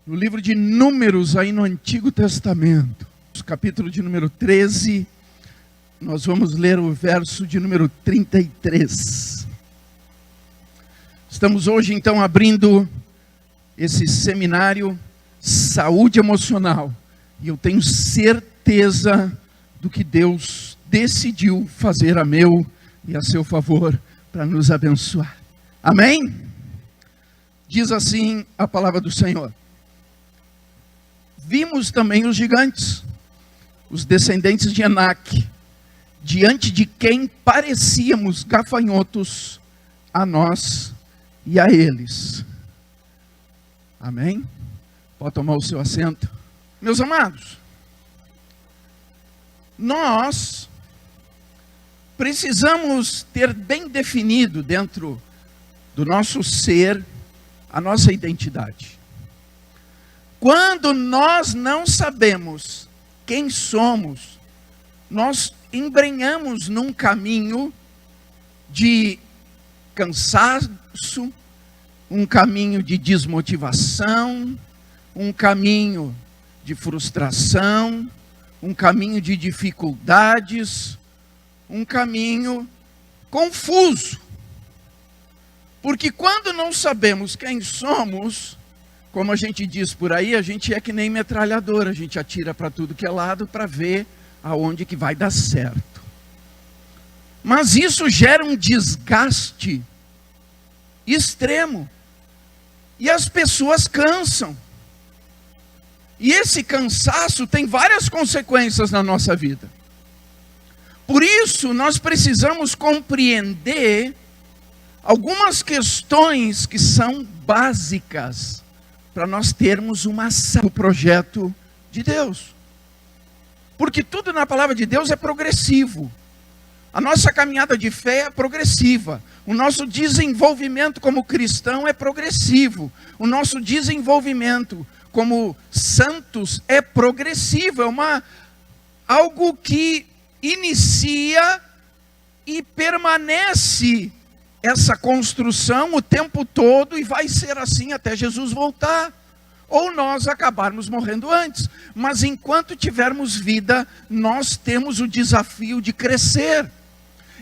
no livro de Números, aí no Antigo Testamento, capítulo de número 13, nós vamos ler o verso de número 33. Estamos hoje então abrindo esse seminário Saúde Emocional, e eu tenho certeza do que Deus decidiu fazer a meu e a seu favor para nos abençoar. Amém? Diz assim a palavra do Senhor: vimos também os gigantes, os descendentes de Enaque, diante de quem parecíamos gafanhotos a nós e a eles. Amém? Pode tomar o seu assento. Meus amados, nós precisamos ter bem definido dentro do nosso ser a nossa identidade. Quando nós não sabemos quem somos, nós embrenhamos num caminho de cansaço, um caminho de desmotivação, um caminho de frustração, um caminho de dificuldades, um caminho confuso. Porque quando não sabemos quem somos, como a gente diz por aí, a gente é que nem metralhadora, a gente atira para tudo que é lado para ver aonde que vai dar certo. Mas isso gera um desgaste extremo. E as pessoas cansam. E esse cansaço tem várias consequências na nossa vida. Por isso, nós precisamos compreender algumas questões que são básicas para nós termos uma ação no projeto de Deus. Porque tudo na palavra de Deus é progressivo. A nossa caminhada de fé é progressiva. O nosso desenvolvimento como cristão é progressivo. O nosso desenvolvimento como santos é progressivo. É algo que inicia e permanece essa construção o tempo todo, e vai ser assim até Jesus voltar, ou nós acabarmos morrendo antes. Mas enquanto tivermos vida, nós temos o desafio de crescer.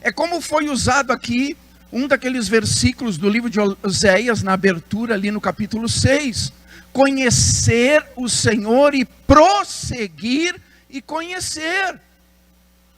É como foi usado aqui um daqueles versículos do livro de Oséias, na abertura ali no capítulo 6. Conhecer o Senhor e prosseguir e conhecer.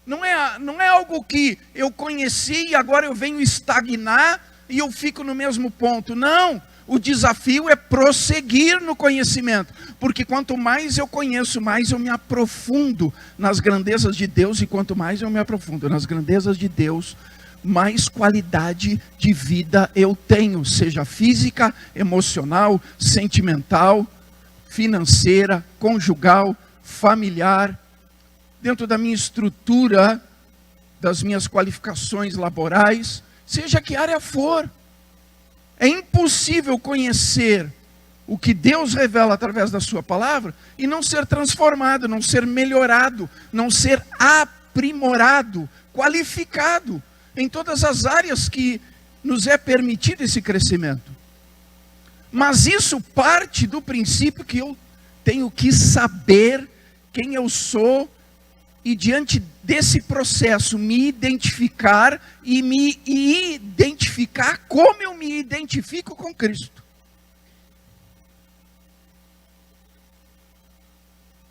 Não é algo que eu conheci e agora eu venho estagnar e eu fico no mesmo ponto. Não, o desafio é prosseguir no conhecimento. Porque quanto mais eu conheço, mais eu me aprofundo nas grandezas de Deus. E quanto mais eu me aprofundo nas grandezas de Deus, mais qualidade de vida eu tenho. Seja física, emocional, sentimental, financeira, conjugal, familiar. Dentro da minha estrutura, das minhas qualificações laborais, seja que área for. É impossível conhecer o que Deus revela através da sua palavra e não ser transformado, não ser melhorado, não ser aprimorado, qualificado em todas as áreas que nos é permitido esse crescimento. Mas isso parte do princípio que eu tenho que saber quem eu sou, e diante desse processo me identificar e me identificar como eu me identifico com Cristo.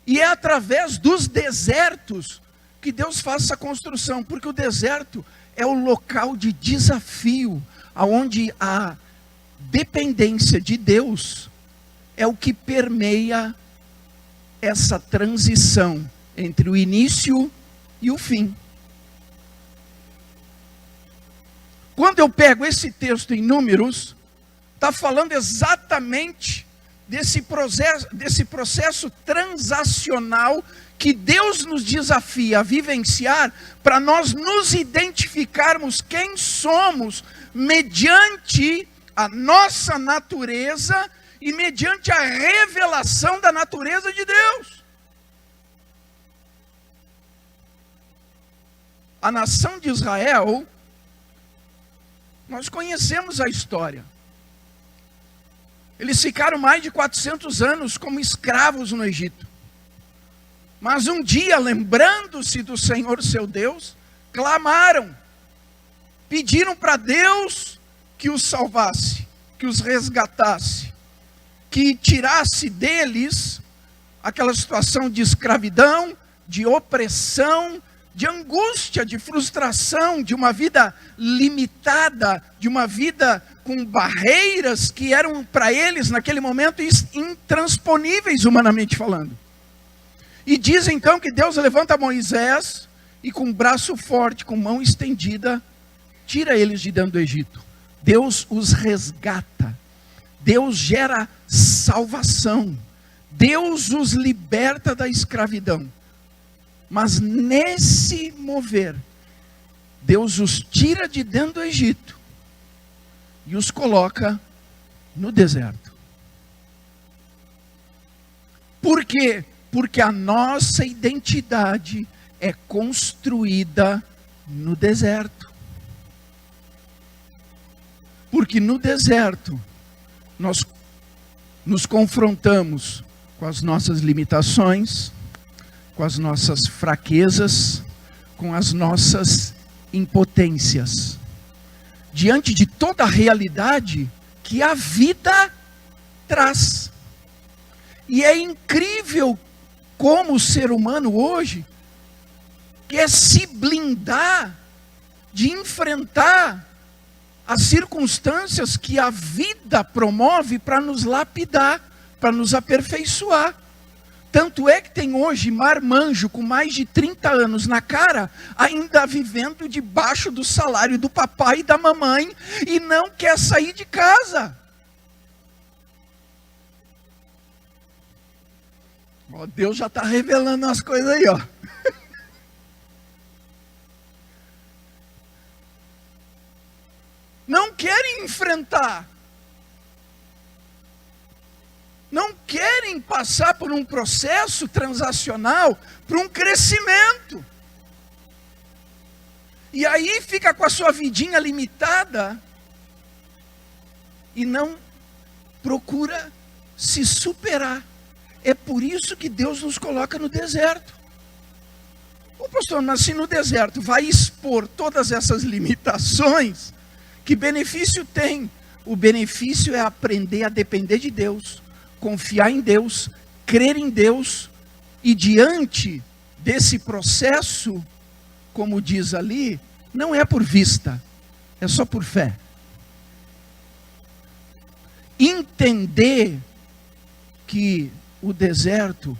E é através dos desertos que Deus faz essa construção, porque o deserto é o local de desafio, aonde a dependência de Deus é o que permeia essa transição entre o início e o fim. Quando eu pego esse texto em Números, está falando exatamente desse processo transacional que Deus nos desafia a vivenciar, para nós nos identificarmos quem somos mediante a nossa natureza e mediante a revelação da natureza de Deus. A nação de Israel, nós conhecemos a história. Eles ficaram mais de 400 anos como escravos no Egito. Mas um dia, lembrando-se do Senhor seu Deus, clamaram, pediram para Deus que os salvasse, que os resgatasse, que tirasse deles aquela situação de escravidão, de opressão, de angústia, de frustração, de uma vida limitada, de uma vida com barreiras que eram para eles naquele momento intransponíveis humanamente falando. E diz então que Deus levanta Moisés e com braço forte, com mão estendida, tira eles de dentro do Egito. Deus os resgata, Deus gera salvação, Deus os liberta da escravidão. Mas nesse mover, Deus os tira de dentro do Egito e os coloca no deserto. Por quê? Porque a nossa identidade é construída no deserto. Porque no deserto, nós nos confrontamos com as nossas limitações, com as nossas fraquezas, com as nossas impotências. Diante de toda a realidade que a vida traz. E é incrível como o ser humano hoje quer se blindar de enfrentar as circunstâncias que a vida promove para nos lapidar, para nos aperfeiçoar. Tanto é que tem hoje marmanjo com mais de 30 anos na cara, ainda vivendo debaixo do salário do papai e da mamãe, e não quer sair de casa. Ó, Deus já está revelando as coisas aí, ó. Não querem enfrentar. Não querem passar por um processo transacional, por um crescimento. E aí fica com a sua vidinha limitada e não procura se superar. É por isso que Deus nos coloca no deserto. Ô pastor, mas se no deserto vai expor todas essas limitações, que benefício tem? O benefício é aprender a depender de Deus, confiar em Deus, crer em Deus, e diante desse processo, como diz ali, não é por vista, é só por fé. Entender que o deserto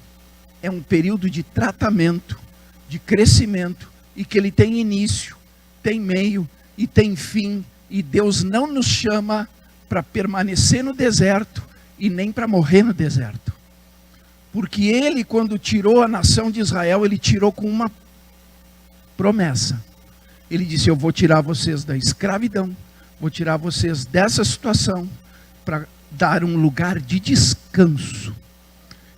é um período de tratamento, de crescimento, e que ele tem início, tem meio e tem fim, e Deus não nos chama para permanecer no deserto, e nem para morrer no deserto. Porque ele, quando tirou a nação de Israel, ele tirou com uma promessa. Ele disse: eu vou tirar vocês da escravidão, vou tirar vocês dessa situação, para dar um lugar de descanso.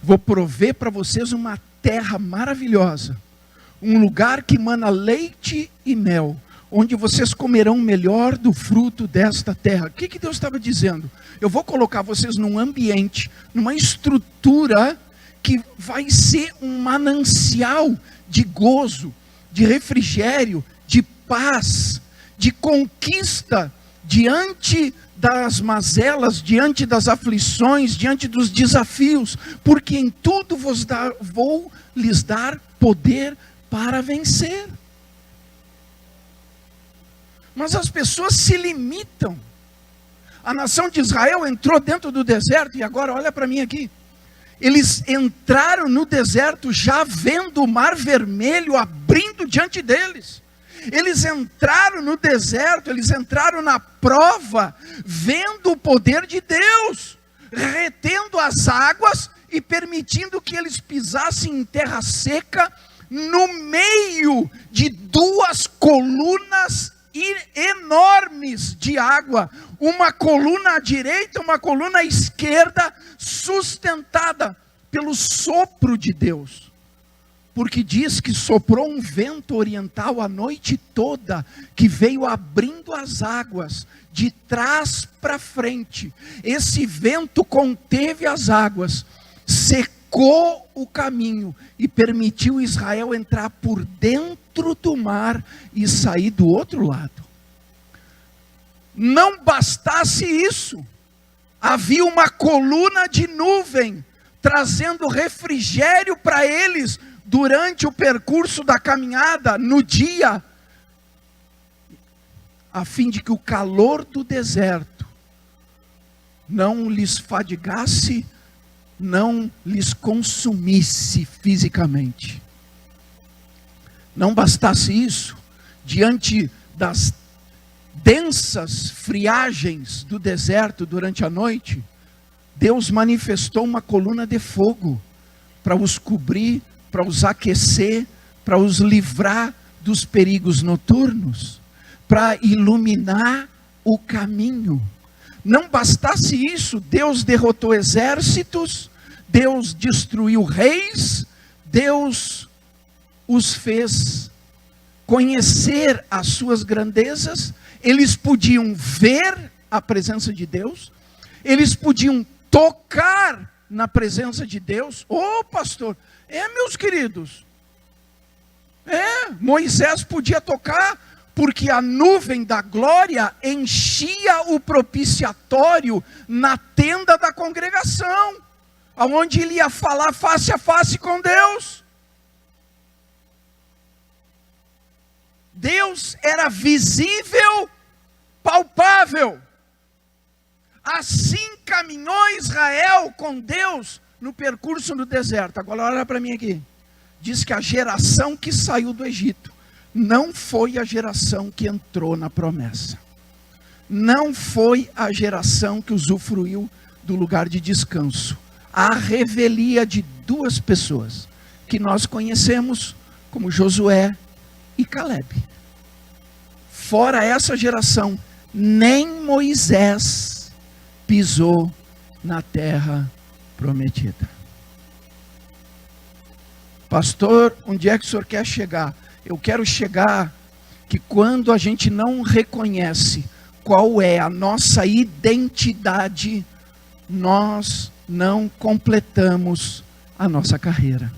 Vou prover para vocês uma terra maravilhosa, um lugar que mana leite e mel, onde vocês comerão melhor do fruto desta terra. O que Deus estava dizendo? Eu vou colocar vocês num ambiente, numa estrutura que vai ser um manancial de gozo, de refrigério, de paz, de conquista, diante das mazelas, diante das aflições, diante dos desafios, porque em tudo vou lhes dar poder para vencer. Mas as pessoas se limitam. A nação de Israel entrou dentro do deserto, e agora olha para mim aqui. Eles entraram no deserto já vendo o mar vermelho abrindo diante deles. Eles entraram no deserto, eles entraram na prova, vendo o poder de Deus, retendo as águas e permitindo que eles pisassem em terra seca, no meio de duas colunas enormes de água, uma coluna à direita, uma coluna à esquerda, sustentada pelo sopro de Deus. porque diz que soprou um vento oriental a noite toda, que veio abrindo as águas, de trás para frente. Esse vento conteve as águas, secou o caminho e permitiu Israel entrar por dentro do mar e sair do outro lado. Não bastasse isso, havia uma coluna de nuvem, trazendo refrigério para eles, durante o percurso da caminhada, no dia, a fim de que o calor do deserto não lhes fadigasse, não lhes consumisse fisicamente. Não bastasse isso, diante das densas friagens do deserto durante a noite, Deus manifestou uma coluna de fogo para os cobrir, para os aquecer, para os livrar dos perigos noturnos, para iluminar o caminho. Não bastasse isso, Deus derrotou exércitos, Deus destruiu reis, Deus os fez conhecer as suas grandezas. Eles podiam ver a presença de Deus, eles podiam tocar na presença de Deus. Ô pastor, meus queridos, Moisés podia tocar, porque a nuvem da glória enchia o propiciatório na tenda da congregação, aonde ele ia falar face a face com Deus. Deus era visível, palpável. Assim caminhou Israel com Deus no percurso no deserto. Agora olha para mim aqui. Diz que a geração que saiu do Egito não foi a geração que entrou na promessa. Não foi a geração que usufruiu do lugar de descanso. A revelia de duas pessoas que nós conhecemos como Josué e Calebe. Fora essa geração, nem Moisés pisou na terra prometida. Pastor, onde é que o senhor quer chegar? Eu quero chegar que quando a gente não reconhece qual é a nossa identidade, nós não completamos a nossa carreira.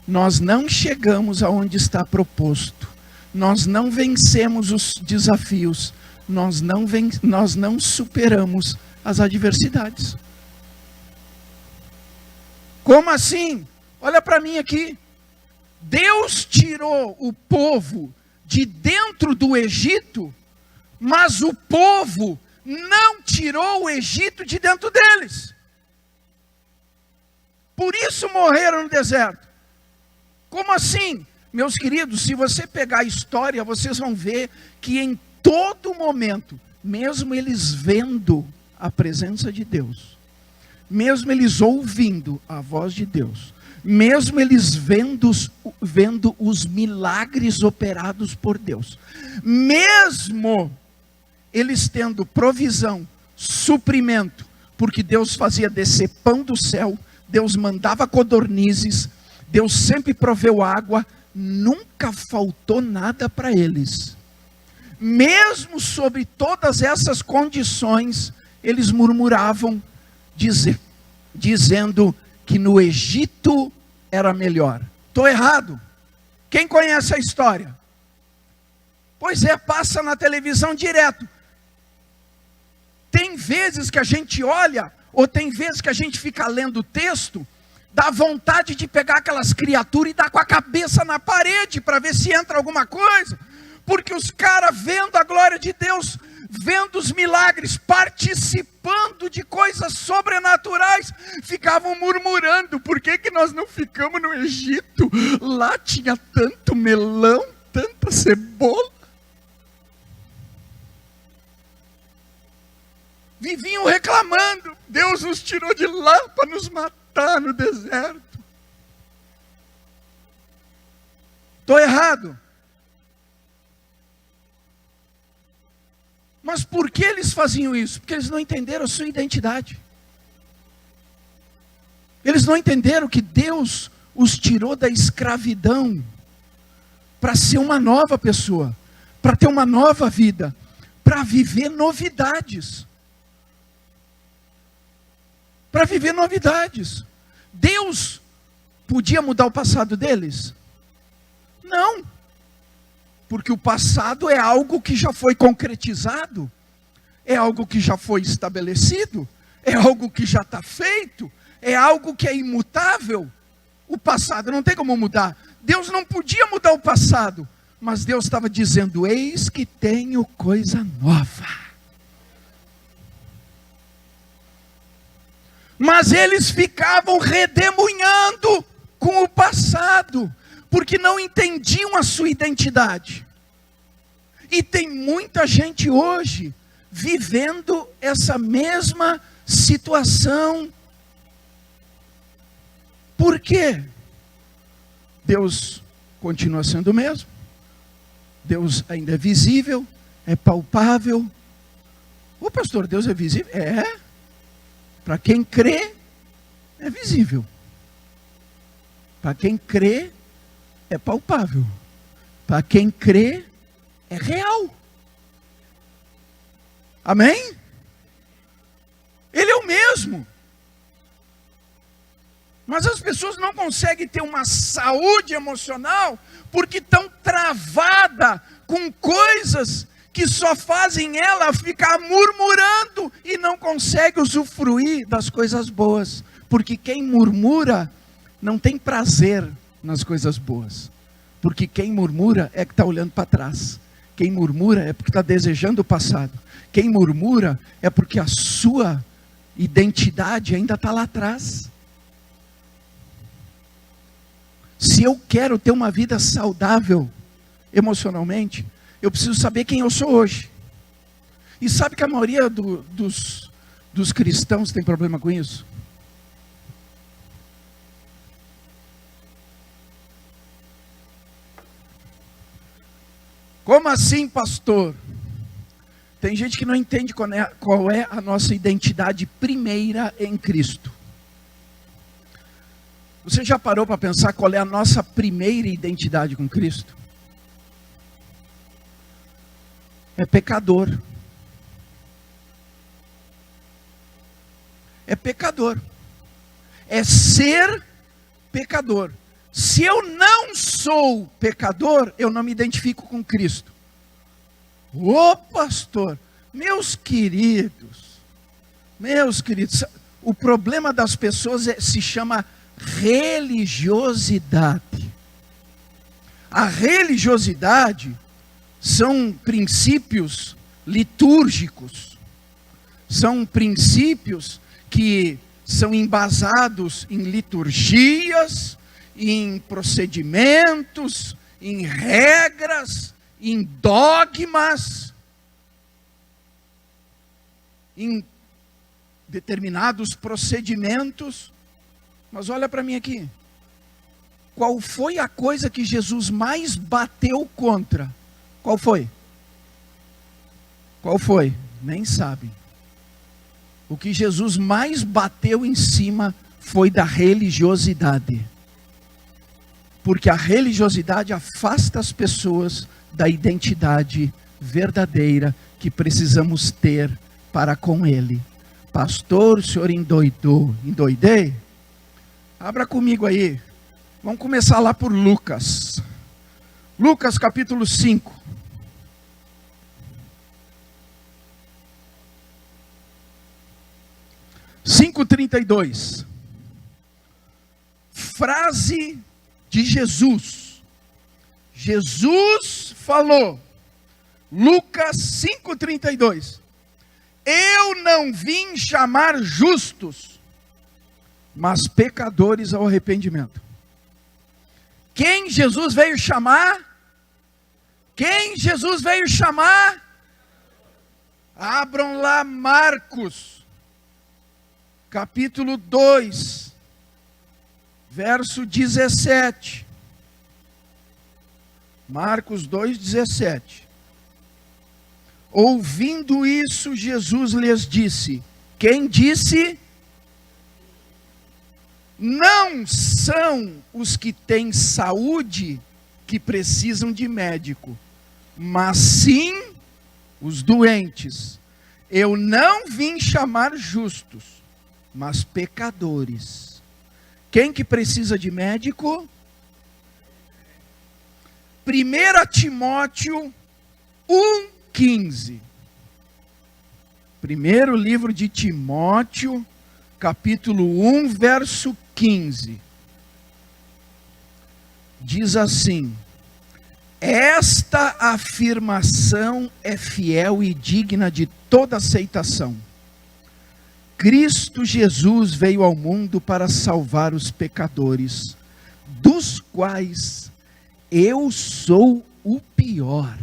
Nós não chegamos aonde está proposto. Nós não vencemos os desafios. Nós não superamos as adversidades. Como assim? Olha para mim aqui. Deus tirou o povo de dentro do Egito, mas o povo não tirou o Egito de dentro deles. Por isso morreram no deserto. Como assim? Meus queridos, se você pegar a história, vocês vão ver que em todo momento, mesmo eles vendo a presença de Deus, mesmo eles ouvindo a voz de Deus, mesmo eles vendo os milagres operados por Deus, mesmo eles tendo provisão, suprimento, porque Deus fazia descer pão do céu, Deus mandava codornizes, Deus sempre proveu água, nunca faltou nada para eles. Mesmo sobre todas essas condições, eles murmuravam, dizendo que no Egito era melhor. Estou errado? Quem conhece a história? Pois é, passa na televisão direto. Tem vezes que a gente olha, ou tem vezes que a gente fica lendo o texto, dá vontade de pegar aquelas criaturas e dar com a cabeça na parede para ver se entra alguma coisa. Porque os caras vendo a glória de Deus, vendo os milagres, participando de coisas sobrenaturais, ficavam murmurando: por que nós não ficamos no Egito? Lá tinha tanto melão, tanta cebola. Viviam reclamando: Deus nos tirou de lá para nos matar no deserto. Estou errado? Mas por que eles faziam isso? Porque eles não entenderam a sua identidade. Eles não entenderam que Deus os tirou da escravidão para ser uma nova pessoa, para ter uma nova vida, para viver novidades. Para viver novidades. Deus podia mudar o passado deles? Não. Porque o passado é algo que já foi concretizado, é algo que já foi estabelecido, é algo que já está feito, é algo que é imutável. O passado não tem como mudar. Deus não podia mudar o passado, mas Deus estava dizendo: eis que tenho coisa nova. Mas eles ficavam redemoinhando com o passado, porque não entendiam a sua identidade. E tem muita gente hoje vivendo essa mesma situação. Por quê? Deus continua sendo o mesmo. Deus ainda é visível, é palpável. Ô pastor, Deus é visível? É. Para quem crê, é visível. Para quem crê, é palpável. Para quem crê, é real. Amém? Ele é o mesmo. Mas as pessoas não conseguem ter uma saúde emocional porque estão travadas com coisas que só fazem ela ficar murmurando e não consegue usufruir das coisas boas. Porque quem murmura não tem prazer nas coisas boas. Porque quem murmura é que está olhando para trás. Quem murmura é porque está desejando o passado. Quem murmura é porque a sua identidade ainda está lá atrás. Se eu quero ter uma vida saudável emocionalmente, eu preciso saber quem eu sou hoje. E sabe que a maioria dos cristãos tem problema com isso? Como assim, pastor? Tem gente que não entende qual é a nossa identidade primeira em Cristo. Você já parou para pensar qual é a nossa primeira identidade com Cristo? É pecador. É pecador. É ser pecador. Se eu não sou pecador, eu não me identifico com Cristo. Ô pastor, meus queridos, o problema das pessoas se chama religiosidade. A religiosidade são princípios litúrgicos, são princípios que são embasados em liturgias, em procedimentos, em regras, em dogmas, em determinados procedimentos. Mas olha para mim aqui. Qual foi a coisa que Jesus mais bateu contra? Qual foi? Qual foi? Nem sabem. O que Jesus mais bateu em cima foi da religiosidade. Porque a religiosidade afasta as pessoas da identidade verdadeira que precisamos ter para com Ele. Pastor, o senhor endoidou? Endoidei? Abra comigo aí. Vamos começar lá por Lucas. Lucas capítulo 5. (5:32). Frase de Jesus. Jesus falou. Lucas 5:32. Eu não vim chamar justos, mas pecadores ao arrependimento. Quem Jesus veio chamar? Quem Jesus veio chamar? Abram lá Marcos, capítulo 2, verso 17. Marcos 2:17. Ouvindo isso, Jesus lhes disse. Quem disse? Não são os que têm saúde que precisam de médico, mas sim os doentes. Eu não vim chamar justos, mas pecadores. Quem que precisa de médico? 1 Timóteo 1,15. Primeiro livro de Timóteo, capítulo 1, verso 15. Diz assim: esta afirmação é fiel e digna de toda aceitação. Cristo Jesus veio ao mundo para salvar os pecadores, dos quais eu sou o pior.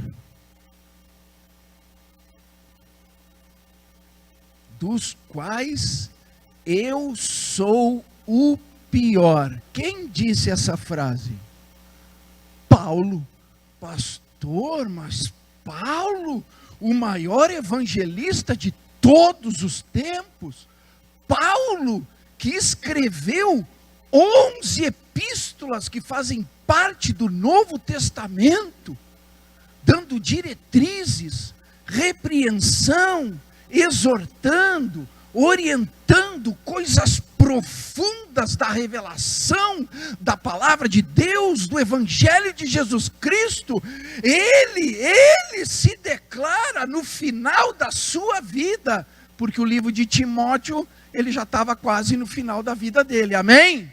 Dos quais eu sou o pior. Quem disse essa frase? Paulo. Pastor, mas Paulo, o maior evangelista de todos os tempos, Paulo, que escreveu 11 epístolas que fazem parte do Novo Testamento, dando diretrizes, repreensão, exortando, orientando coisas profundas da revelação da palavra de Deus, do Evangelho de Jesus Cristo. Ele se declara no final da sua vida, porque o livro de Timóteo, ele já estava quase no final da vida dele, amém?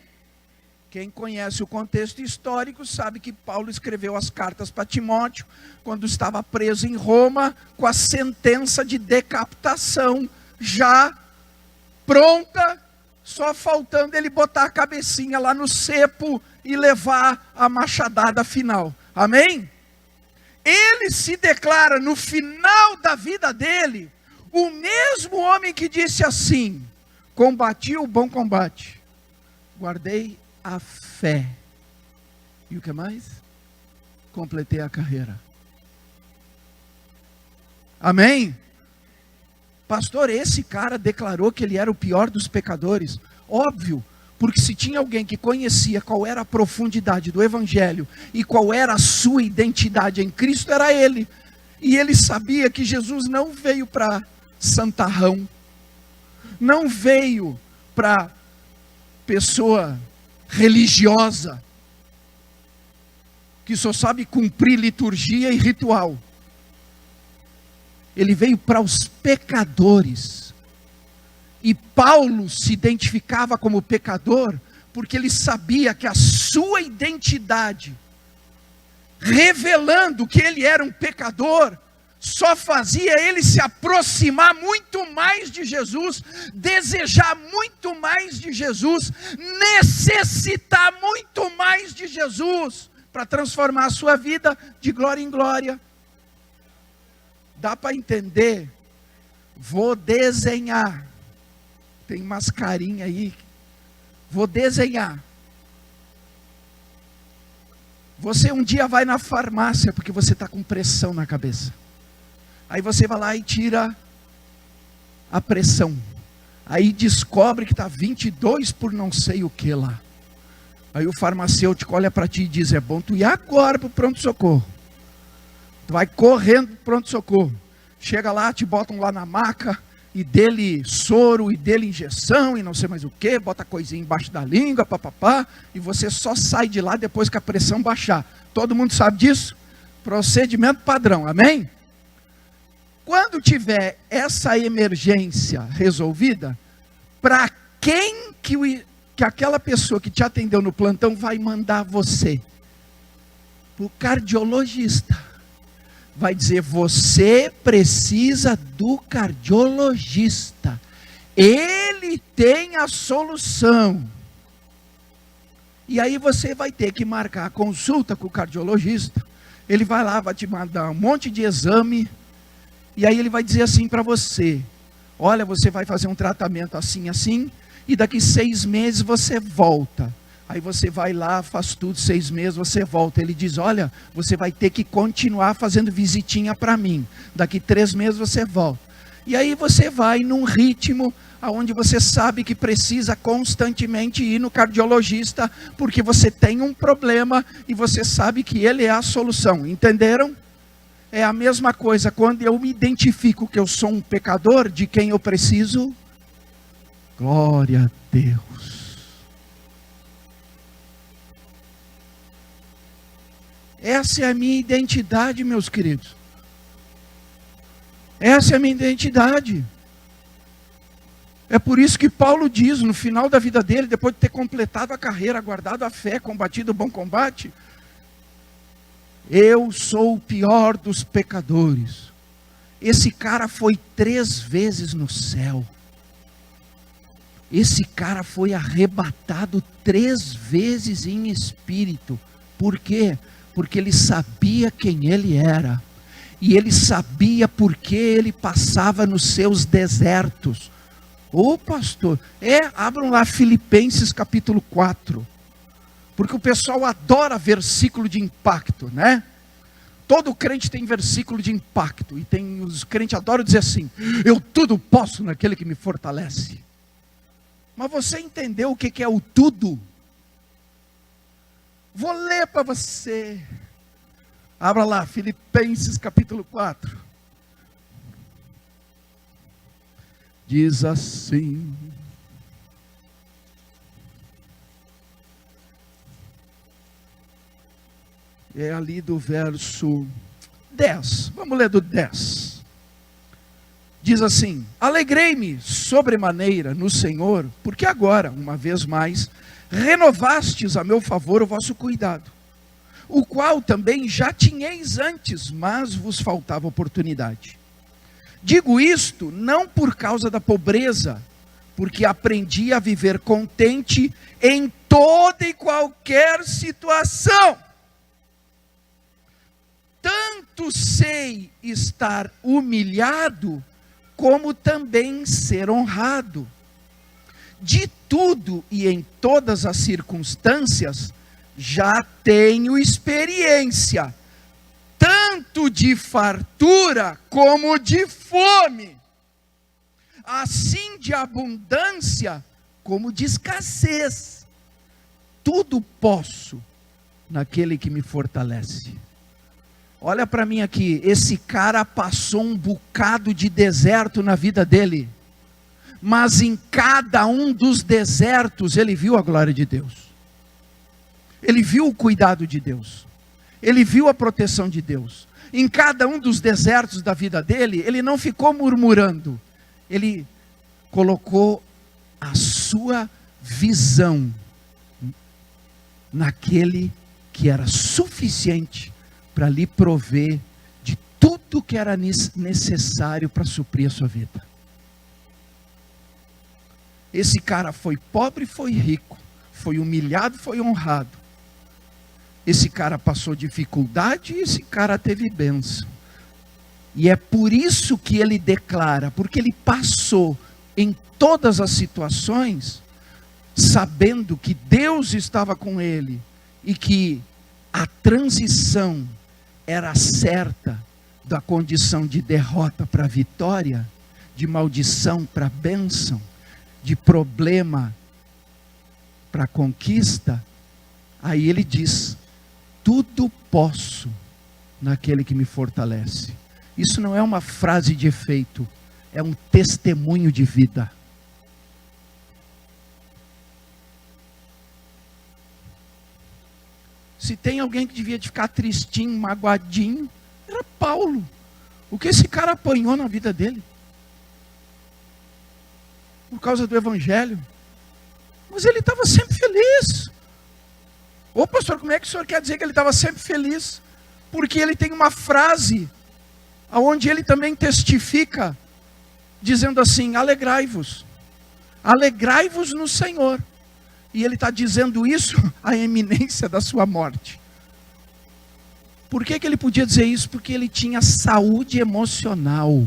Quem conhece o contexto histórico sabe que Paulo escreveu as cartas para Timóteo, quando estava preso em Roma, com a sentença de decapitação já pronta, só faltando ele botar a cabecinha lá no cepo e levar a machadada final, amém? Ele se declara no final da vida dele, o mesmo homem que disse assim: combati o bom combate, guardei a fé, e o que mais? Completei a carreira, amém? Pastor, esse cara declarou que ele era o pior dos pecadores. Óbvio, porque se tinha alguém que conhecia qual era a profundidade do Evangelho e qual era a sua identidade em Cristo, era ele. E ele sabia que Jesus não veio para santarrão, não veio para pessoa religiosa, que só sabe cumprir liturgia e ritual. Ele veio para os pecadores. E Paulo se identificava como pecador, porque ele sabia que a sua identidade, revelando que ele era um pecador, só fazia ele se aproximar muito mais de Jesus, desejar muito mais de Jesus, necessitar muito mais de Jesus, para transformar a sua vida de glória em glória. Dá para entender? Vou desenhar. Tem umas carinhas aí. Vou desenhar. Você um dia vai na farmácia porque você está com pressão na cabeça. Aí você vai lá e tira a pressão. Aí descobre que está 22 por não sei o que lá. Aí o farmacêutico olha para ti e diz: é bom tu ir agora para o pronto-socorro. Tu vai correndo para o pronto-socorro. Chega lá, te botam lá na maca, e dele soro, e dele injeção, e não sei mais o que, bota coisinha embaixo da língua, papapá, e você só sai de lá depois que a pressão baixar. Todo mundo sabe disso? Procedimento padrão, amém? Quando tiver essa emergência resolvida, para quem que aquela pessoa que te atendeu no plantão vai mandar você? Para o cardiologista. Vai dizer: você precisa do cardiologista, ele tem a solução. E aí você vai ter que marcar a consulta com o cardiologista. Ele vai lá, vai te mandar um monte de exame, e aí ele vai dizer assim para você: olha, você vai fazer um tratamento assim, assim, e daqui 6 meses você volta. Aí você vai lá, faz tudo, 6 meses, você volta. Ele diz: olha, você vai ter que continuar fazendo visitinha para mim. Daqui 3 meses você volta. E aí você vai num ritmo aonde você sabe que precisa constantemente ir no cardiologista, porque você tem um problema e você sabe que ele é a solução. Entenderam? É a mesma coisa quando eu me identifico que eu sou um pecador, de quem eu preciso. Glória a Deus. Essa é a minha identidade, meus queridos. Essa é a minha identidade. É por isso que Paulo diz, no final da vida dele, depois de ter completado a carreira, guardado a fé, combatido o bom combate: eu sou o pior dos pecadores. Esse cara foi 3 vezes no céu. Esse cara foi arrebatado 3 vezes em espírito. Por quê? Porque ele sabia quem ele era. E ele sabia por que ele passava nos seus desertos. Ô pastor, abram lá Filipenses capítulo 4. Porque o pessoal adora versículo de impacto, né? Todo crente tem versículo de impacto. E os crentes adoram dizer assim: eu tudo posso naquele que me fortalece. Mas você entendeu o que é o tudo? Vou ler para você. Abra lá, Filipenses capítulo 4. Diz assim: é ali do verso 10, vamos ler do 10. Diz assim: alegrei-me sobremaneira no Senhor, porque agora, uma vez mais, renovastes a meu favor o vosso cuidado, o qual também já tinhais antes, mas vos faltava oportunidade. Digo isto não por causa da pobreza, porque aprendi a viver contente em toda e qualquer situação. Tanto sei estar humilhado, como também ser honrado. De tudo e em todas as circunstâncias, já tenho experiência, tanto de fartura como de fome, assim de abundância como de escassez. Tudo posso naquele que me fortalece. Olha para mim aqui, esse cara passou um bocado de deserto na vida dele, mas em cada um dos desertos ele viu a glória de Deus. Ele viu o cuidado de Deus. Ele viu a proteção de Deus. Em cada um dos desertos da vida dele, ele não ficou murmurando. Ele colocou a sua visão naquele que era suficiente para lhe prover de tudo que era necessário para suprir a sua vida. Esse cara foi pobre, foi rico, foi humilhado, foi honrado. Esse cara passou dificuldade e esse cara teve bênção. E é por isso que ele declara, porque ele passou em todas as situações, sabendo que Deus estava com ele, e que a transição era certa, da condição de derrota para vitória, de maldição para bênção, de problema para conquista. Aí ele diz: tudo posso naquele que me fortalece. Isso não é uma frase de efeito, é um testemunho de vida. Se tem alguém que devia de ficar tristinho, magoadinho, era Paulo. O que esse cara apanhou na vida dele? Por causa do evangelho. Mas ele estava sempre feliz. Ô pastor, como é que o senhor quer dizer que ele estava sempre feliz? Porque ele tem uma frase, onde ele também testifica, dizendo assim: alegrai-vos. Alegrai-vos no Senhor. E ele está dizendo isso à iminência da sua morte. Por que ele podia dizer isso? Porque ele tinha saúde emocional.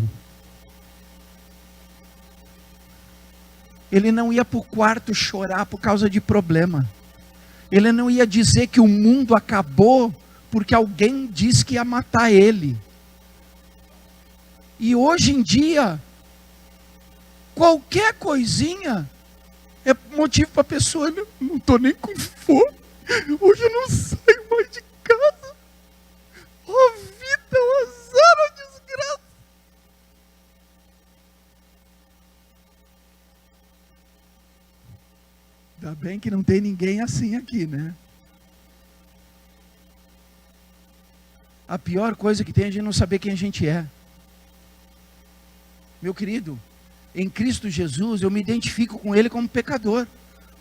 Ele não ia para o quarto chorar por causa de problema. Ele não ia dizer que o mundo acabou porque alguém disse que ia matar ele. E hoje em dia, Qualquer coisinha é motivo para a pessoa, não estou nem com fome, hoje eu não saio mais de casa. Oh vida, oh azar, oh desgraça. Ainda bem que não tem ninguém assim aqui, né? A pior coisa que tem é a gente não saber quem a gente é. Meu querido, em Cristo Jesus eu me identifico com Ele como pecador.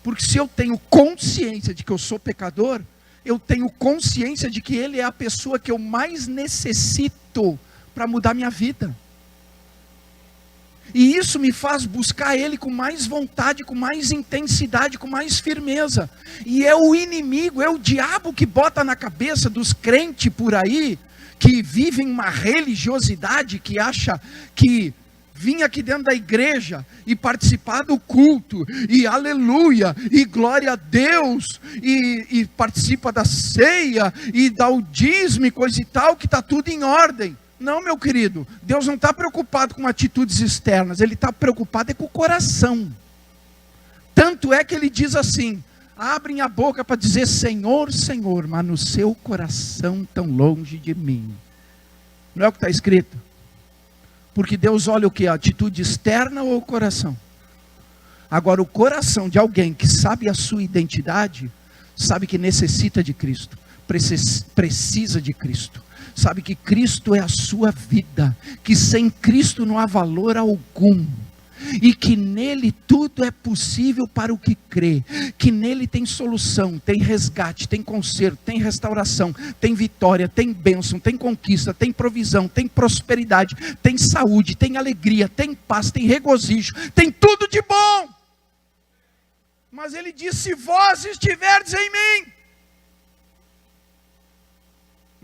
Porque se eu tenho consciência de que eu sou pecador, eu tenho consciência de que Ele é a pessoa que eu mais necessito para mudar minha vida. E isso me faz buscar Ele com mais vontade, com mais intensidade, com mais firmeza. E é o inimigo, é o diabo que bota na cabeça dos crentes por aí, que vivem uma religiosidade, que acha que vir aqui dentro da igreja e participar do culto, e aleluia, e glória a Deus, e participa da ceia, e dá o dízimo e coisa e tal, que está tudo em ordem. Não, meu querido, Deus não está preocupado com atitudes externas, Ele está preocupado é com o coração. Tanto é que Ele diz assim, abrem a boca para dizer Senhor, Senhor, mas no seu coração tão longe de mim. Não é o que está escrito? Porque Deus olha o que? A atitude externa ou o coração? Agora o coração de alguém que sabe a sua identidade, sabe que necessita de Cristo, precisa de Cristo. Sabe que Cristo é a sua vida, que sem Cristo não há valor algum, e que nele tudo é possível para o que crê, que nele tem solução, tem resgate, tem conserto, tem restauração, tem vitória, tem bênção, tem conquista, tem provisão, tem prosperidade, tem saúde, tem alegria, tem paz, tem regozijo, tem tudo de bom. Mas ele diz, se vós estiverdes em mim.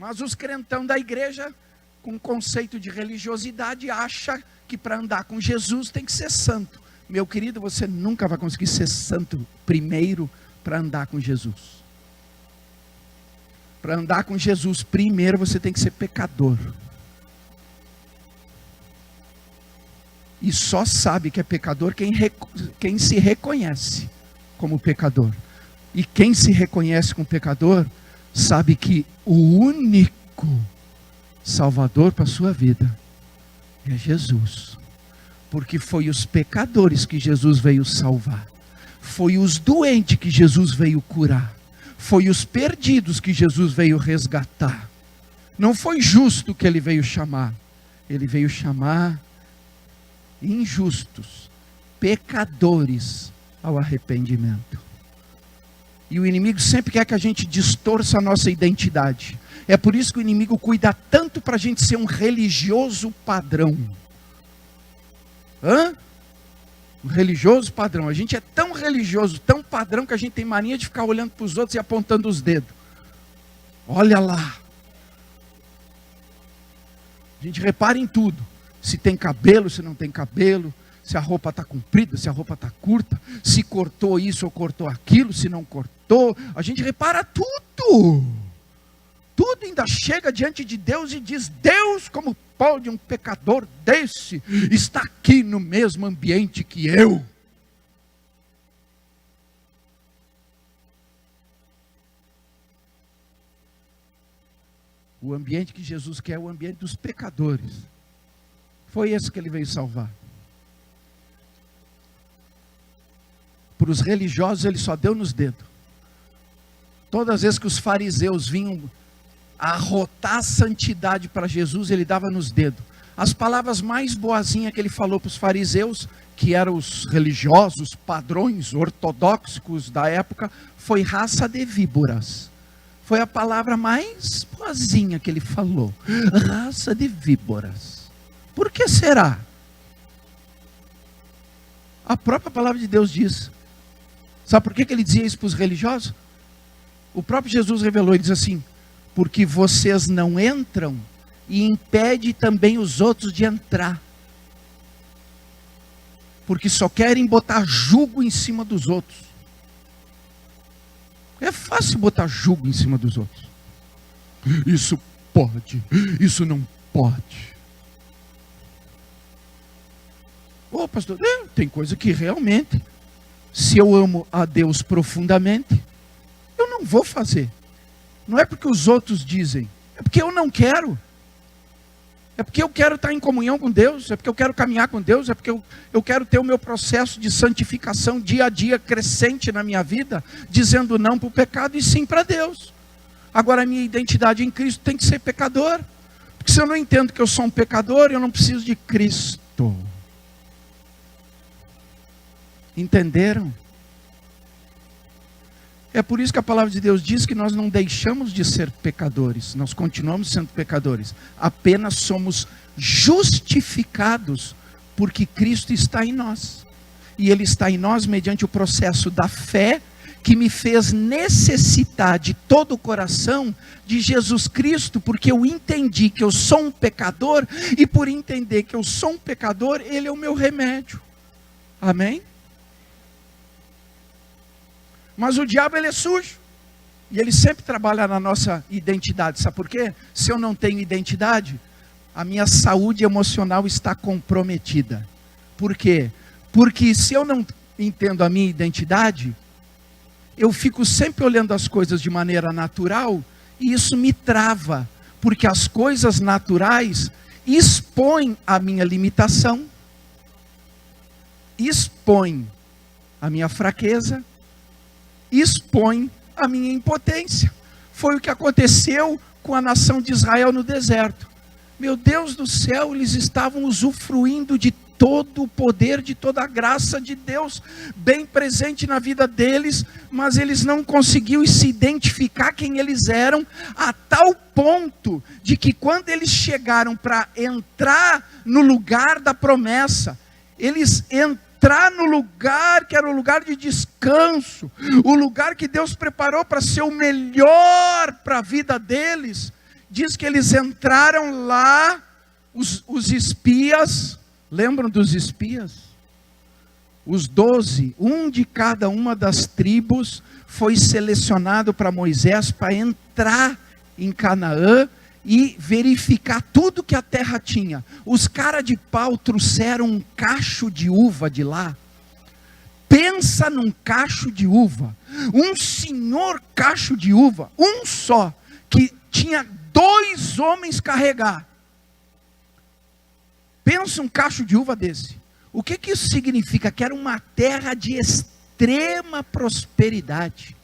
Mas os crentão da igreja, com conceito de religiosidade, acha que para andar com Jesus tem que ser santo. Meu querido, você nunca vai conseguir ser santo primeiro para andar com Jesus. Para andar com Jesus primeiro você tem que ser pecador. E só sabe que é pecador quem se reconhece como pecador. E quem se reconhece como pecador sabe que o único Salvador para a sua vida é Jesus. Porque foi os pecadores que Jesus veio salvar. Foi os doentes que Jesus veio curar. Foi os perdidos que Jesus veio resgatar. Não foi justo que ele veio chamar. Ele veio chamar injustos, pecadores ao arrependimento. E o inimigo sempre quer que a gente distorça a nossa identidade. É por isso que o inimigo cuida tanto para a gente ser um religioso padrão. Um religioso padrão. A gente é tão religioso, tão padrão, que a gente tem mania de ficar olhando para os outros e apontando os dedos. Olha lá. A gente repara em tudo. Se tem cabelo, se não tem cabelo. Se a roupa está comprida, se a roupa está curta, se cortou isso ou cortou aquilo, se não cortou, a gente repara tudo. Tudo ainda chega diante de Deus e diz, Deus, como pode um pecador desse estar aqui no mesmo ambiente que eu? O ambiente que Jesus quer é o ambiente dos pecadores. Foi esse que ele veio salvar. Para os religiosos ele só deu nos dedos. Todas as vezes que os fariseus vinham arrotar a santidade para Jesus, ele dava nos dedos. As palavras mais boazinhas que ele falou para os fariseus, que eram os religiosos, padrões ortodoxos da época, foi raça de víboras. Foi a palavra mais boazinha que ele falou. Raça de víboras. Por que será? A própria palavra de Deus diz. Sabe por que ele dizia isso para os religiosos? O próprio Jesus revelou, ele diz assim, porque vocês não entram e impede também os outros de entrar. Porque só querem botar jugo em cima dos outros. É fácil botar jugo em cima dos outros. Isso pode, isso não pode. Ô pastor, tem coisa que realmente, se eu amo a Deus profundamente, eu não vou fazer. Não é porque os outros dizem, é porque eu não quero. É porque eu quero estar em comunhão com Deus, é porque eu quero caminhar com Deus, é porque eu quero ter o meu processo de santificação dia a dia crescente na minha vida, dizendo não para o pecado e sim para Deus. Agora a minha identidade em Cristo tem que ser pecador, porque se eu não entendo que eu sou um pecador, eu não preciso de Cristo. Entenderam? É por isso que a palavra de Deus diz que nós não deixamos de ser pecadores, nós continuamos sendo pecadores, apenas somos justificados porque Cristo está em nós, e Ele está em nós mediante o processo da fé, que me fez necessitar de todo o coração de Jesus Cristo, porque eu entendi que eu sou um pecador, e por entender que eu sou um pecador, Ele é o meu remédio. Amém? Mas o diabo, ele é sujo, e ele sempre trabalha na nossa identidade. Sabe por quê? Se eu não tenho identidade, a minha saúde emocional está comprometida. Por quê? Porque se eu não entendo a minha identidade, eu fico sempre olhando as coisas de maneira natural, e isso me trava, porque as coisas naturais expõem a minha limitação, expõem a minha fraqueza, expõe a minha impotência. Foi o que aconteceu com a nação de Israel no deserto. Meu Deus do céu, eles estavam usufruindo de todo o poder, de toda a graça de Deus, bem presente na vida deles, mas eles não conseguiam se identificar quem eles eram, a tal ponto de que quando eles chegaram para entrar no lugar da promessa, eles entrar no lugar que era o lugar de descanso, o lugar que Deus preparou para ser o melhor para a vida deles, diz que eles entraram lá, os espias, lembram dos espias? Os 12, um de cada uma das tribos foi selecionado para Moisés para entrar em Canaã e verificar tudo que a terra tinha. Os caras de pau trouxeram um cacho de uva de lá. Pensa num cacho de uva, um senhor cacho de uva, um só, que tinha 2 homens carregar. Pensa um cacho de uva desse. O que isso significa? Que era uma terra de extrema prosperidade,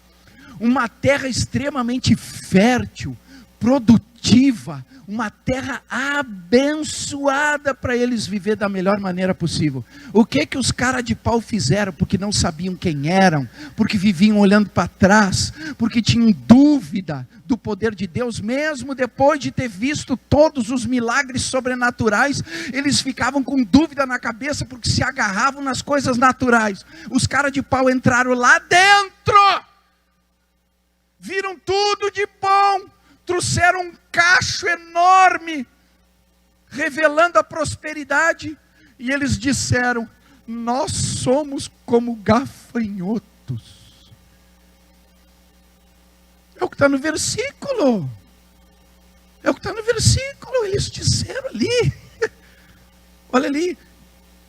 uma terra extremamente fértil, produtiva, uma terra abençoada para eles viver da melhor maneira possível. O que os caras de pau fizeram? Porque não sabiam quem eram, porque viviam olhando para trás, porque tinham dúvida do poder de Deus, mesmo depois de ter visto todos os milagres sobrenaturais, eles ficavam com dúvida na cabeça, porque se agarravam nas coisas naturais. Os caras de pau entraram lá dentro, viram tudo de bom, trouxeram um cacho enorme, revelando a prosperidade, e eles disseram: nós somos como gafanhotos. É o que está no versículo. É o que está no versículo. Eles disseram ali. Olha ali.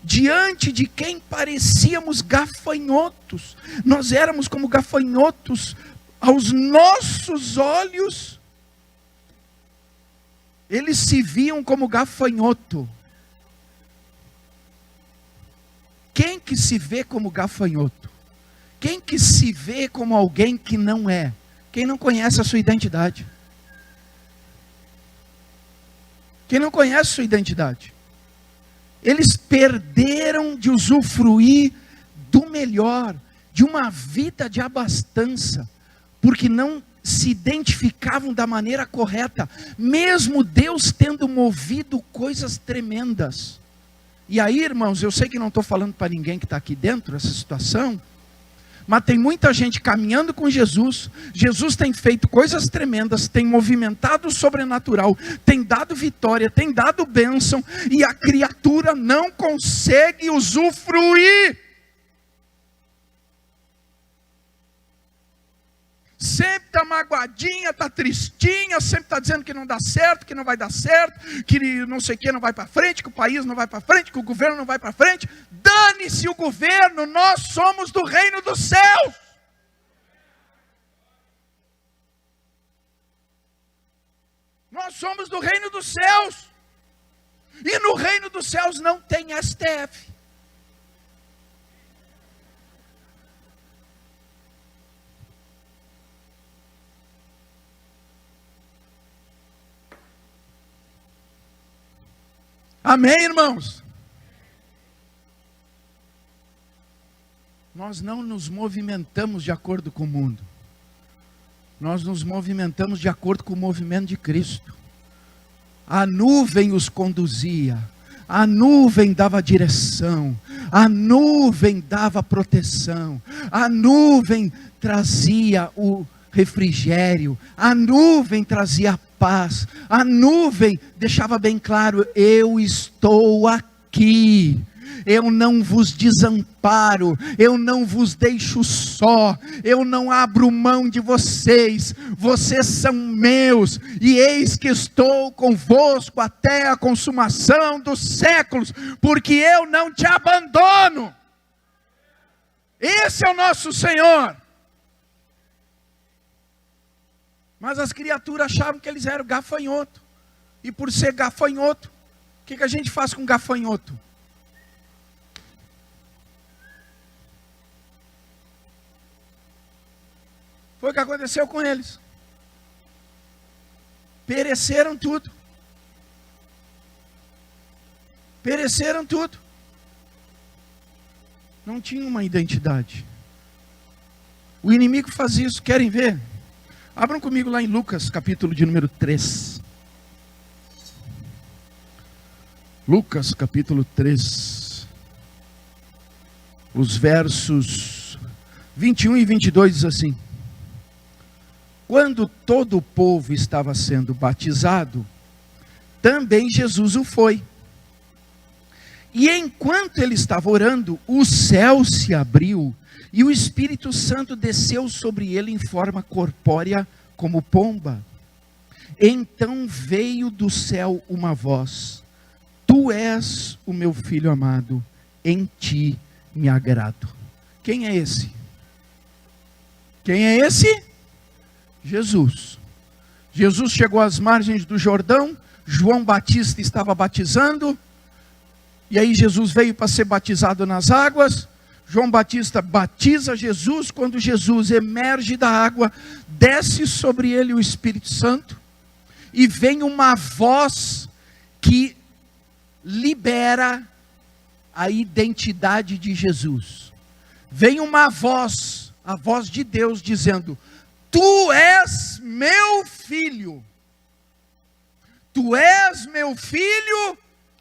Diante de quem parecíamos gafanhotos. Nós éramos como gafanhotos aos nossos olhos. Eles se viam como gafanhoto. Quem que se vê como gafanhoto? Quem que se vê como alguém que não é? Quem não conhece a sua identidade. Quem não conhece a sua identidade. Eles perderam de usufruir do melhor, de uma vida de abastança, porque não se identificavam da maneira correta, mesmo Deus tendo movido coisas tremendas. E aí, irmãos, eu sei que não estou falando para ninguém que está aqui dentro, essa situação, mas tem muita gente caminhando com Jesus. Jesus tem feito coisas tremendas, tem movimentado o sobrenatural, tem dado vitória, tem dado bênção, e a criatura não consegue usufruir. sempre está magoadinha, está tristinha, sempre está dizendo que não dá certo, que não vai dar certo, que não sei o que não vai para frente, que o país não vai para frente, que o governo não vai para frente. Dane-se o governo, nós somos do reino dos céus. Nós somos do reino dos céus. E no reino dos céus não tem STF. Amém, irmãos? Nós não nos movimentamos de acordo com o mundo. Nós nos movimentamos de acordo com o movimento de Cristo. A nuvem os conduzia, a nuvem dava direção, a nuvem dava proteção, a nuvem trazia o refrigério, a nuvem trazia paz, a nuvem deixava bem claro: eu estou aqui. Eu não vos desamparo, eu não vos deixo só, eu não abro mão de vocês, vocês são meus, e eis que estou convosco até a consumação dos séculos, porque eu não te abandono. Esse é o nosso Senhor. Mas as criaturas achavam que eles eram gafanhoto, e por ser gafanhoto, o que a gente faz com gafanhoto? Foi o que aconteceu com eles. Pereceram tudo. Pereceram tudo. Não tinham uma identidade. O inimigo faz isso. Querem ver? Abram comigo lá em Lucas, capítulo de número 3. Lucas, capítulo 3. Os versos 21 e 22 diz assim: quando todo o povo estava sendo batizado, também Jesus o foi. E enquanto ele estava orando, o céu se abriu, e o Espírito Santo desceu sobre ele em forma corpórea, como pomba. Então veio do céu uma voz: tu és o meu filho amado, em ti me agrado. Quem é esse? Quem é esse? Jesus. Jesus chegou às margens do Jordão, João Batista estava batizando, e aí Jesus veio para ser batizado nas águas. João Batista batiza Jesus. Quando Jesus emerge da água, desce sobre ele o Espírito Santo, e vem uma voz que libera a identidade de Jesus. Vem uma voz, a voz de Deus dizendo: tu és meu filho, tu és meu filho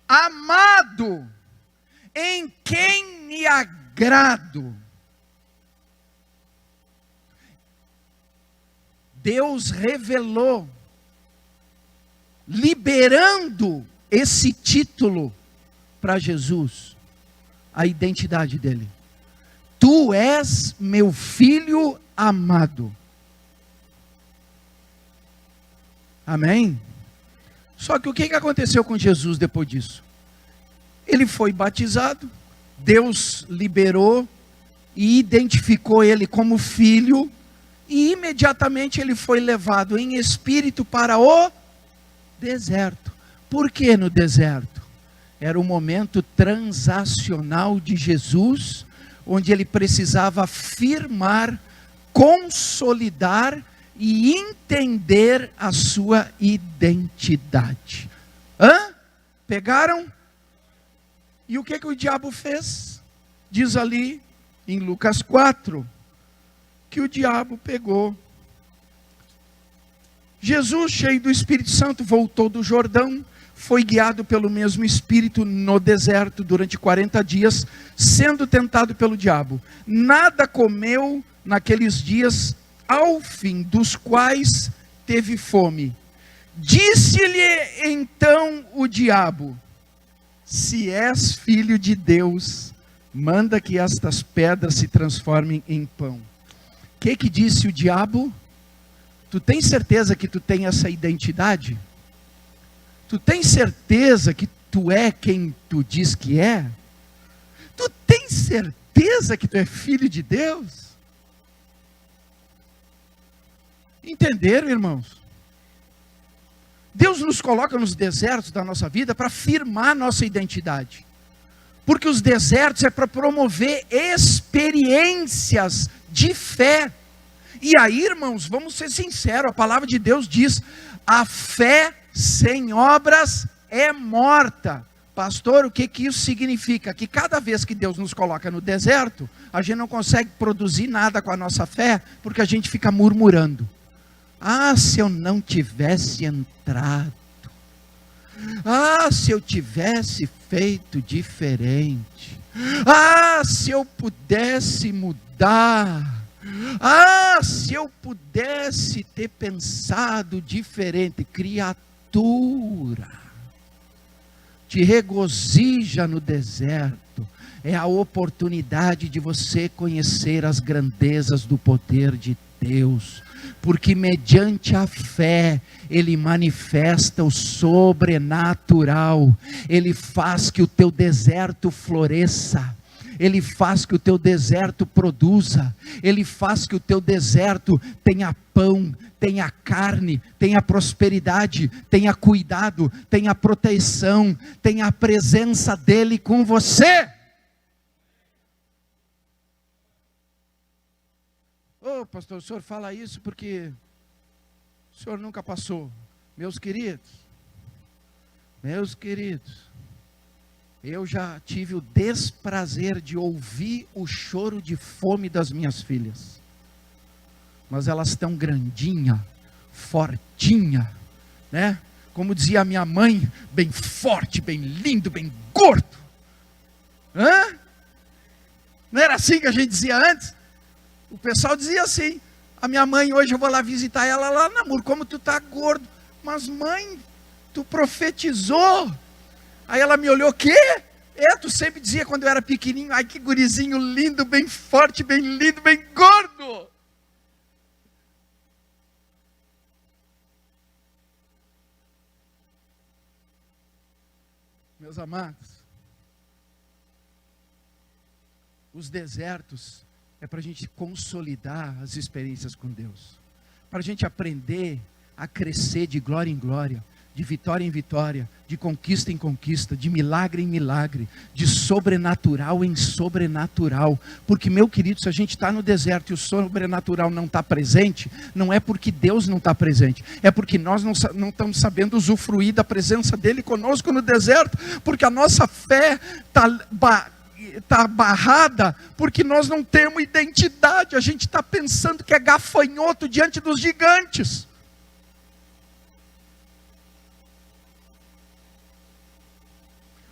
amado, em quem me agrado. Deus revelou, liberando esse título para Jesus, a identidade dele. Tu és meu filho amado. Amém? Só que o que aconteceu com Jesus depois disso? Ele foi batizado, Deus liberou e identificou ele como filho, e imediatamente ele foi levado em espírito para o deserto. Por que no deserto? Era o momento transacional de Jesus, onde ele precisava firmar, consolidar e entender a sua identidade. Pegaram? E o que o diabo fez? Diz ali em Lucas 4, que o diabo pegou. Jesus, cheio do Espírito Santo, voltou do Jordão, foi guiado pelo mesmo Espírito no deserto durante 40 dias, sendo tentado pelo diabo. Nada comeu naqueles dias, ao fim dos quais teve fome. Disse-lhe então o diabo: se és filho de Deus, manda que estas pedras se transformem em pão. O que disse o diabo? Tu tem certeza que tu tem essa identidade? Tu tem certeza que tu é quem tu diz que é? Tu tem certeza que tu é filho de Deus? Entenderam, irmãos? Deus nos coloca nos desertos da nossa vida para firmar nossa identidade. Porque os desertos é para promover experiências de fé. E aí, irmãos, vamos ser sinceros, a palavra de Deus diz: a fé sem obras é morta. Pastor, o que isso significa? Que cada vez que Deus nos coloca no deserto, a gente não consegue produzir nada com a nossa fé, porque a gente fica murmurando. Ah, se eu não tivesse entrado. Ah, se eu tivesse feito diferente. Ah, se eu pudesse mudar. Ah, se eu pudesse ter pensado diferente. Criatura, te regozija no deserto. É a oportunidade de você conhecer as grandezas do poder de Deus. Porque mediante a fé, Ele manifesta o sobrenatural. Ele faz que o teu deserto floresça. Ele faz que o teu deserto produza. Ele faz que o teu deserto tenha pão, tenha carne, tenha prosperidade, tenha cuidado, tenha proteção, tenha a presença dEle com você. Ô, pastor, o senhor fala isso porque o senhor nunca passou. Meus queridos, eu já tive o desprazer de ouvir o choro de fome das minhas filhas. Mas elas estão grandinha, fortinha, né? Como dizia a minha mãe, bem forte, bem lindo, bem gordo. Hã? Não era assim que a gente dizia antes? O pessoal dizia assim. A minha mãe, hoje eu vou lá visitar ela lá, namoro, como tu tá gordo. Mas mãe, tu profetizou. Aí ela me olhou, quê? Tu sempre dizia quando eu era pequenininho, ai que gurizinho lindo, bem forte, bem lindo, bem gordo. Meus amados, os desertos é para a gente consolidar as experiências com Deus, para a gente aprender a crescer de glória em glória, de vitória em vitória, de conquista em conquista, de milagre em milagre, de sobrenatural em sobrenatural. Porque, meu querido, se a gente está no deserto e o sobrenatural não está presente, não é porque Deus não está presente, é porque nós não estamos sabendo usufruir da presença dEle conosco no deserto, porque a nossa fé está barrada, porque nós não temos identidade, a gente está pensando que é gafanhoto diante dos gigantes.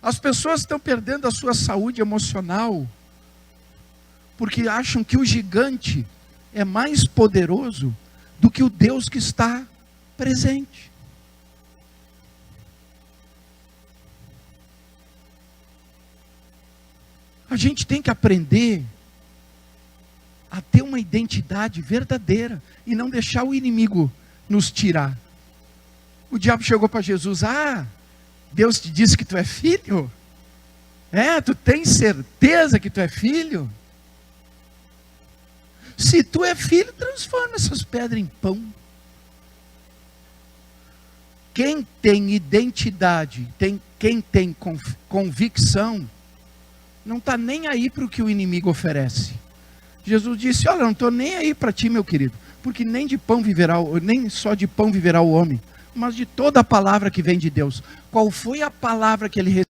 As pessoas estão perdendo a sua saúde emocional, porque acham que o gigante é mais poderoso do que o Deus que está presente. A gente tem que aprender a ter uma identidade verdadeira e não deixar o inimigo nos tirar. O diabo chegou para Jesus: Deus te disse que tu é filho? Tu tens certeza que tu é filho? Se tu é filho, transforma essas pedras em pão. Quem tem identidade, quem tem convicção, não está nem aí para o que o inimigo oferece. Jesus disse: olha, não estou nem aí para ti, meu querido, porque nem só de pão viverá o homem, mas de toda a palavra que vem de Deus. Qual foi a palavra que ele recebeu?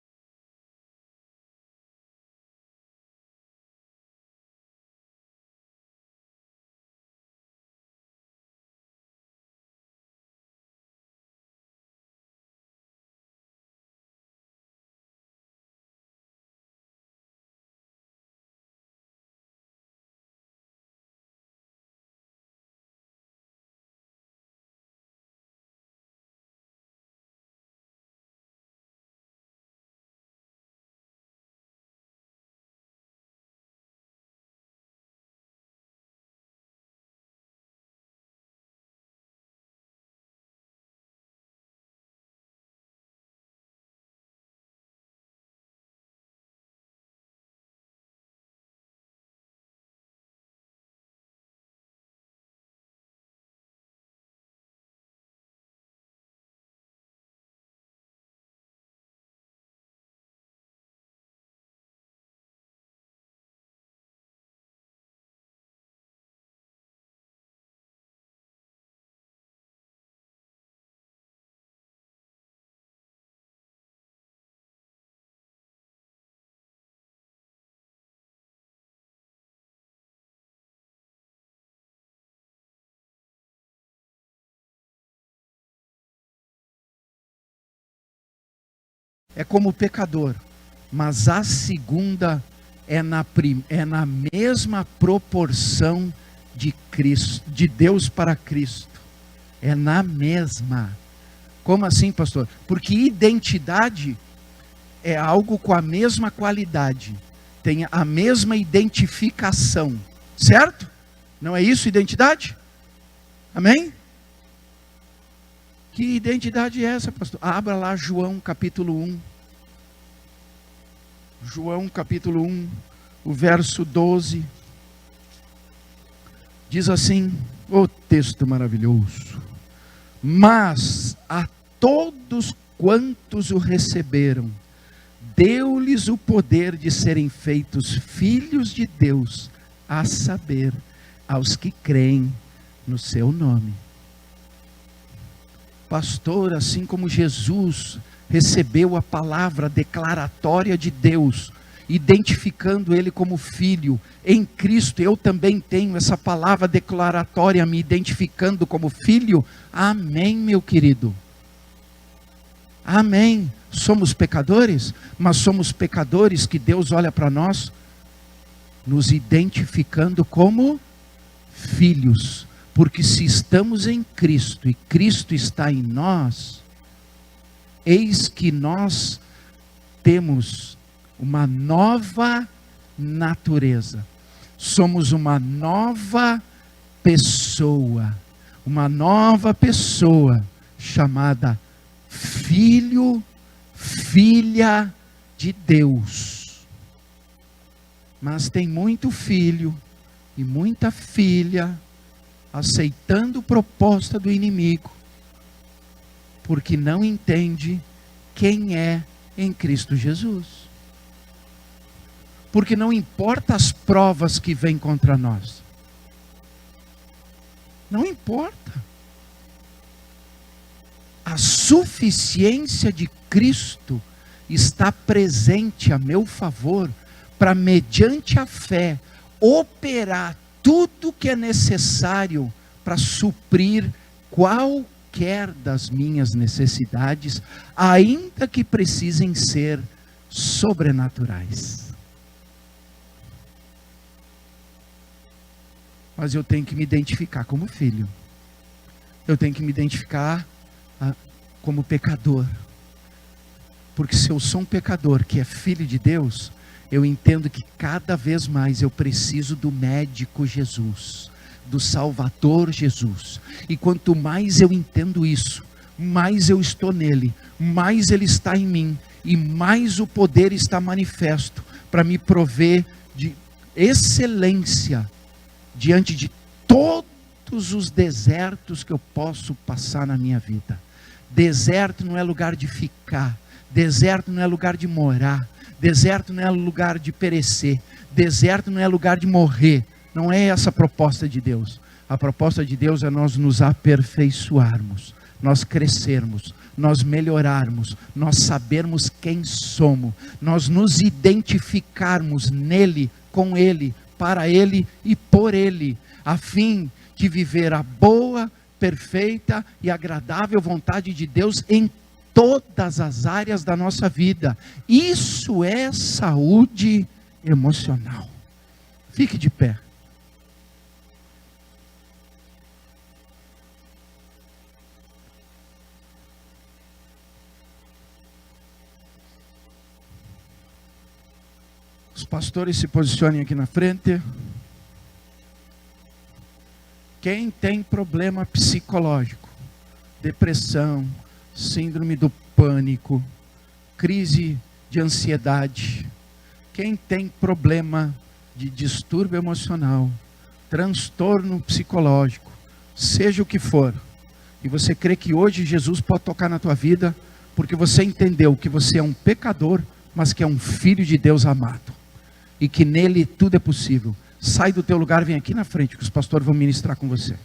é como pecador, mas a segunda é na mesma proporção de Cristo, de Deus para Cristo. É na mesma. Como assim, pastor? Porque identidade é algo com a mesma qualidade, tem a mesma identificação, certo? Não é isso identidade? Amém? Que identidade é essa, pastor? Abra lá João capítulo 1. João capítulo 1, o verso 12. Diz assim, o texto maravilhoso: mas a todos quantos o receberam, deu-lhes o poder de serem feitos filhos de Deus, a saber, aos que creem no seu nome. Pastor, assim como Jesus recebeu a palavra declaratória de Deus, identificando ele como filho, em Cristo eu também tenho essa palavra declaratória me identificando como filho. Amém, meu querido. Amém. Somos pecadores, mas somos pecadores que Deus olha para nós, nos identificando como filhos. Porque se estamos em Cristo e Cristo está em nós, eis que nós temos uma nova natureza. Somos uma nova pessoa chamada filho, filha de Deus. Mas tem muito filho e muita filha aceitando proposta do inimigo, porque não entende quem é em Cristo Jesus. Porque não importa as provas que vêm contra nós. Não importa. A suficiência de Cristo está presente a meu favor, para mediante a fé, operar tudo que é necessário para suprir qualquer das minhas necessidades, ainda que precisem ser sobrenaturais. Mas eu tenho que me identificar como filho. Eu tenho que me identificar como pecador. Porque se eu sou um pecador que é filho de Deus, eu entendo que cada vez mais eu preciso do médico Jesus, do Salvador Jesus. E quanto mais eu entendo isso, mais eu estou nele, mais ele está em mim, e mais o poder está manifesto para me prover de excelência diante de todos os desertos que eu posso passar na minha vida. Deserto não é lugar de ficar, deserto não é lugar de morar, deserto não é lugar de perecer, deserto não é lugar de morrer. Não é essa a proposta de Deus. A proposta de Deus é nós nos aperfeiçoarmos, nós crescermos, nós melhorarmos, nós sabermos quem somos, nós nos identificarmos nele, com ele, para ele e por ele, a fim de viver a boa, perfeita e agradável vontade de Deus em todas as áreas da nossa vida. Isso é saúde emocional. Fique de pé. Os pastores se posicionem aqui na frente. Quem tem problema psicológico, depressão, síndrome do pânico, crise de ansiedade, quem tem problema de distúrbio emocional, transtorno psicológico, seja o que for, e você crê que hoje Jesus pode tocar na tua vida, porque você entendeu que você é um pecador, mas que é um filho de Deus amado, e que nele tudo é possível. Sai do teu lugar, vem aqui na frente, que os pastores vão ministrar com você.